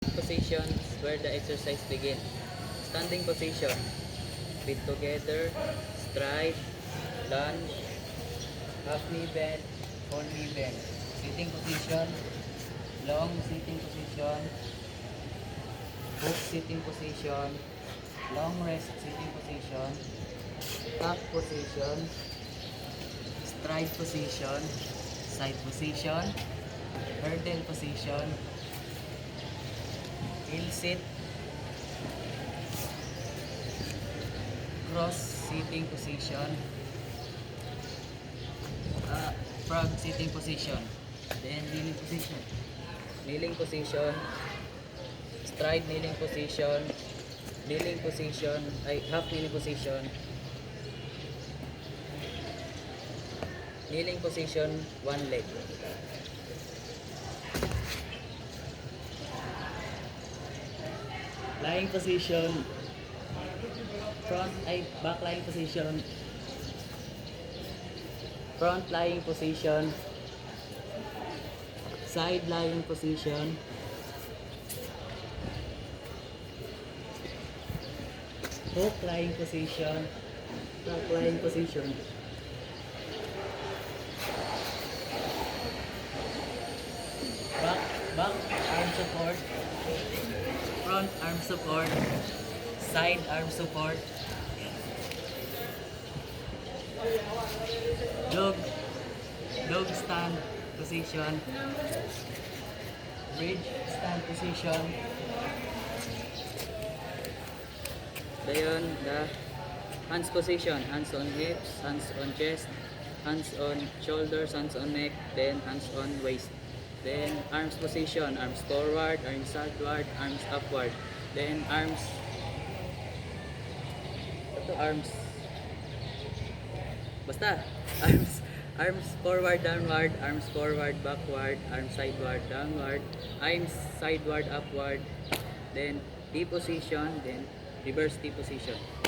Positions where the exercise begins. Standing position, feet together, stride, lunge, half knee bend, full knee bend. Sitting position, long sitting position, hook sitting position, long rest sitting position, tuck position, stride position, side position, hurdle position, heel sit, cross sitting position, frog sitting position, then kneeling position, stride kneeling position, half kneeling position, one leg. Lying position, back lying position, front lying position, side lying position, hook lying position, back lying position, back arm support, front arm support, side arm support, dog stand position, bridge stand position. Then the hands position, hands on hips, hands on chest, hands on shoulders, hands on neck, then hands on waist. Then arms position, arms forward, arms outward, arms upward. Then arms basta arms forward downward, arms forward backward, arms sideward downward, arms sideward upward, then T position, then reverse T position.